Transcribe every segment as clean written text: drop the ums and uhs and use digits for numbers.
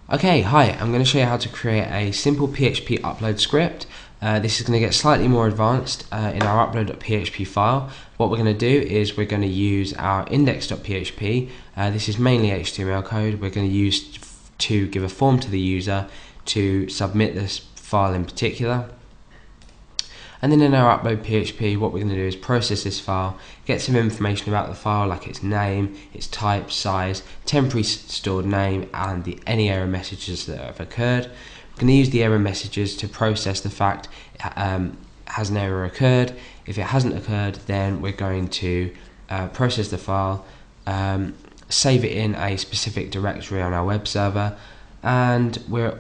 Okay, hi, I'm going to show you how to create a simple PHP upload script. This is going to get slightly more advanced in our upload.php file. What we're going to do is we're going to use our index.php. This is mainly HTML code. We're going to use to give a form to the user to submit this file in particular. And then in our upload PHP, what we're going to do is process this file, get some information about the file like its name, its type, size, temporary stored name, and any error messages that have occurred. We're going to use the error messages to process the fact has an error occurred. If it hasn't occurred, then we're going to process the file, save it in a specific directory on our web server, and we're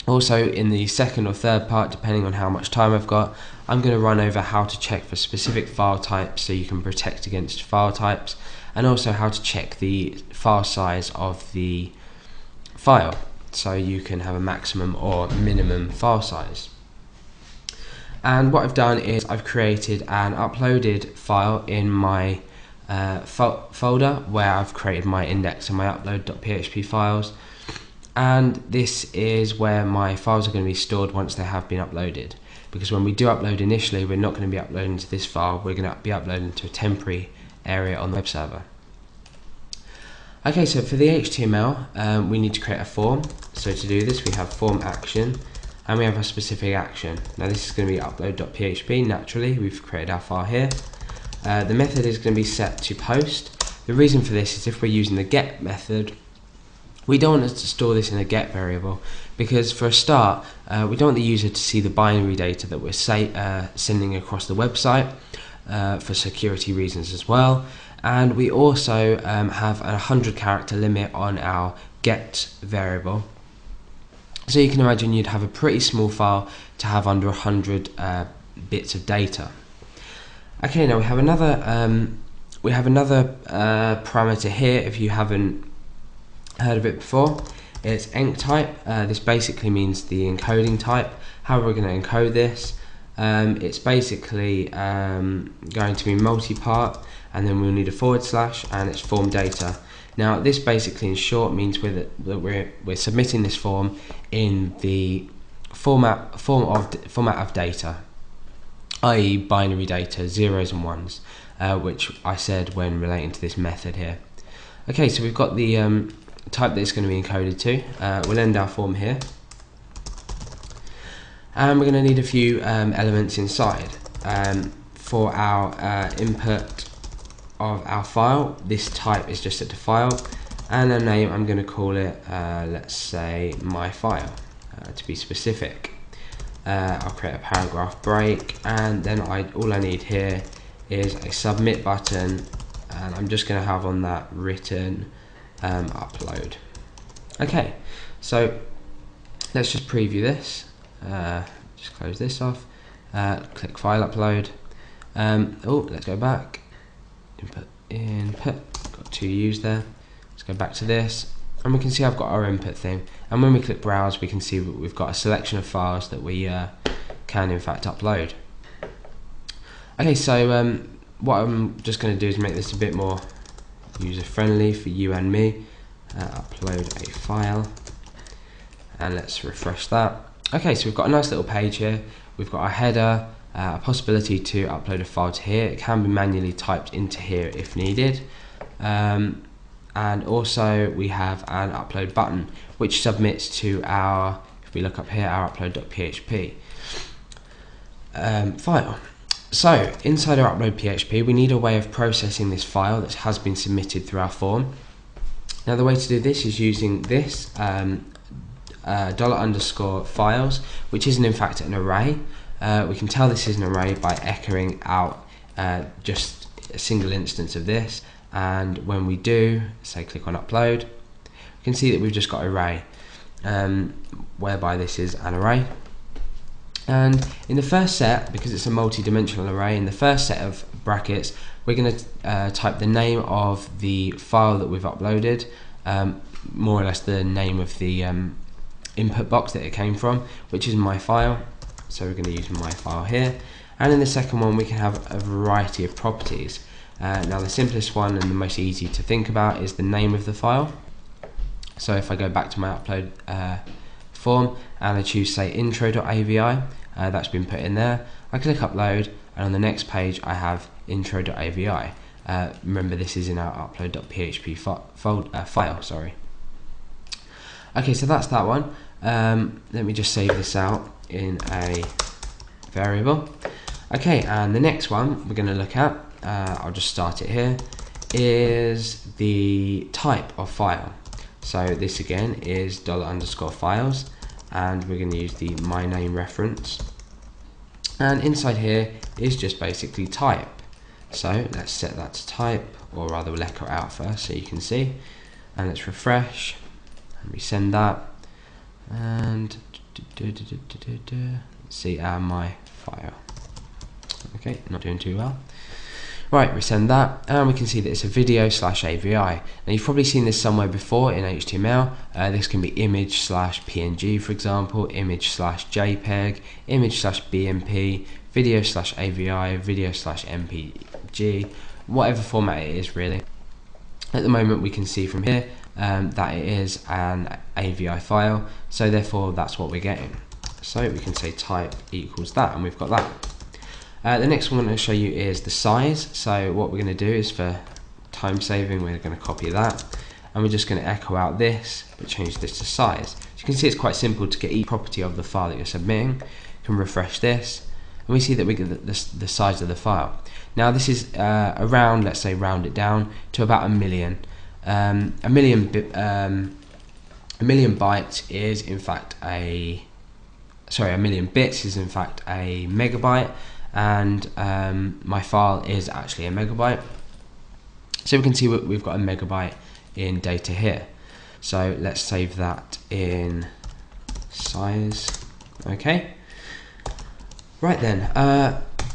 also, in the second or third part, depending on how much time I've got, I'm going to run over how to check for specific file types so you can protect against file types, and also how to check the file size of the file so you can have a maximum or minimum file size. And what I've done is I've created an uploaded file in my folder where I've created my index and my upload.php files. And this is where my files are going to be stored once they have been uploaded, because when we do upload initially, we're not going to be uploading to this file, we're going to be uploading to a temporary area on the web server. Okay, so for the HTML, we need to create a form. So to do this, we have form action, and we have a specific action. Now this is going to be upload.php. Naturally, we've created our file here. The method is going to be set to post. The reason for this is if we're using the get method, we don't want to store this in a get variable, because for a start, we don't want the user to see the binary data that we're sending across the website for security reasons as well. And we also have a 100-character limit on our get variable. So you can imagine you'd have a pretty small file to have under 100 bits of data. Okay, now we have another parameter here. If you haven't heard of it before, it's enc type. This basically means the encoding type. How we're going to encode this, it's basically going to be multi-part, and then we'll need a / and it's form data. Now this basically in short means that we're submitting this form in the format of data, i.e. binary data, zeros and ones, which I said when relating to this method here. Okay, so we've got the type that it's going to be encoded to. We'll end our form here, and we're going to need a few elements inside. For our input of our file, this type is just set to file, and a name I'm going to call it, let's say, my file, to be specific. I'll create a paragraph break, and then all I need here is a submit button, and I'm just going to have on that written upload. Okay, so let's just preview this. Just close this off. Click file upload. Let's go back. Input. Got 2 U's there. Let's go back to this, and we can see I've got our input thing. And when we click browse, we can see we've got a selection of files that we can in fact upload. Okay, so what I'm just going to do is make this a bit more user-friendly for you and me. Upload a file, and let's refresh that. Okay, so we've got a nice little page here. We've got our header, a possibility to upload a file to here. It can be manually typed into here if needed, and also we have an upload button which submits to our, if we look up here, our upload.php file. So inside our upload PHP, we need a way of processing this file that has been submitted through our form. Now the way to do this is using this $_files, which isn't in fact an array. We can tell this is an array by echoing out just a single instance of this, and when we do, say click on upload, we can see that we've just got array, whereby this is an array. And in the first set, because it's a multi-dimensional array, in the first set of brackets, we're going to type the name of the file that we've uploaded, more or less the name of the input box that it came from, which is my file. So we're going to use my file here. And in the second one, we can have a variety of properties. Now the simplest one and the most easy to think about is the name of the file. So if I go back to my upload form and I choose say intro.avi, that's been put in there. I click upload, and on the next page I have intro.avi. Remember, this is in our upload.php file. Sorry. Okay, so that's that one. Let me just save this out in a variable. Okay, and the next one we're going to look at, I'll just start it here, is the type of file. So this again is $_files, and we're going to use the my name reference. And inside here is just basically type. So let's set that to type, or rather we'll echo it out first so you can see. And let's refresh and resend that. And see my file. Okay, not doing too well. Right, resend that, and we can see that it's a video/AVI. Now you've probably seen this somewhere before in HTML. This can be image/PNG, for example, image/JPEG, image/BMP, video/AVI, video/MPG, whatever format it is really. At the moment we can see from here that it is an AVI file, so therefore that's what we're getting. So we can say type equals that, and we've got that. The next one I'm going to show you is the size. So what we're going to do is, for time saving, we're going to copy that, and we're just going to echo out this, but change this to size. As you can see, it's quite simple to get each property of the file that you're submitting. You can refresh this, and we see that we get the size of the file. Now this is around, let's say round it down to about 1 million. A million bytes is in fact a 1 million bits is in fact a megabyte, and my file is actually a megabyte. So we can see we've got a megabyte in data here. So let's save that in size. Okay. Right then,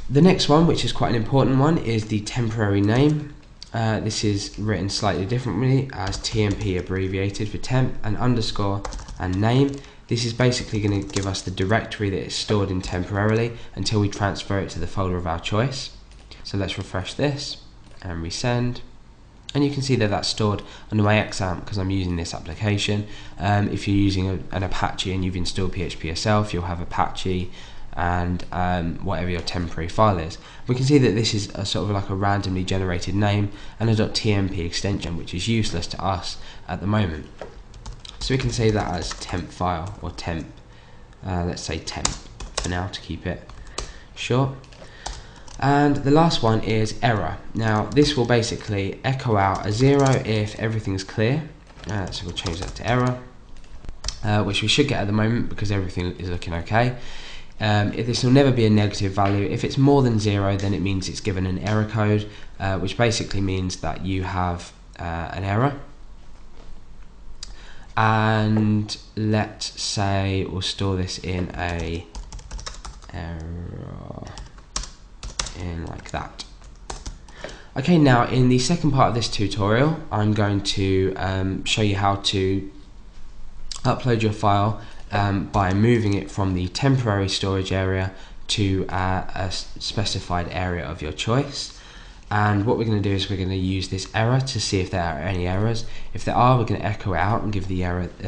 the next one, which is quite an important one, is the temporary name. This is written slightly differently as TMP abbreviated for temp and underscore and name. This is basically going to give us the directory that it's stored in temporarily until we transfer it to the folder of our choice. So let's refresh this and resend. And you can see that that's stored under my XAMPP because I'm using this application. If you're using an Apache and you've installed PHP yourself, you'll have Apache and whatever your temporary file is. We can see that this is a sort of like a randomly generated name and a .tmp extension, which is useless to us at the moment. So we can say that as temp file, or temp, let's say temp for now to keep it short. And the last one is error. Now this will basically echo out a 0 if everything's clear. So we'll change that to error, which we should get at the moment because everything is looking okay. This will never be a negative value. If it's more than 0, then it means it's given an error code, which basically means that you have an error. And let's say we'll store this in a error in like that. Okay, now in the second part of this tutorial, I'm going to show you how to upload your file by moving it from the temporary storage area to a specified area of your choice. And what we're going to do is we're going to use this error to see if there are any errors. If there are, we're going to echo it out and give the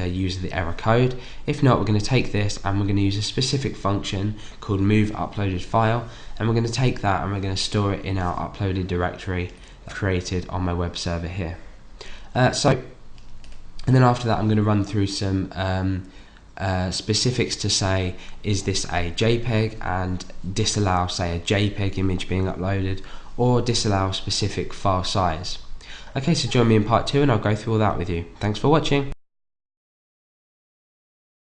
user the error code. If not, we're going to take this and we're going to use a specific function called move uploaded file, and we're going to take that and we're going to store it in our uploaded directory created on my web server here. And then after that I'm going to run through some specifics to say, is this a JPEG, and disallow say a JPEG image being uploaded, or disallow specific file size. Okay, so join me in part 2 and I'll go through all that with you. Thanks for watching.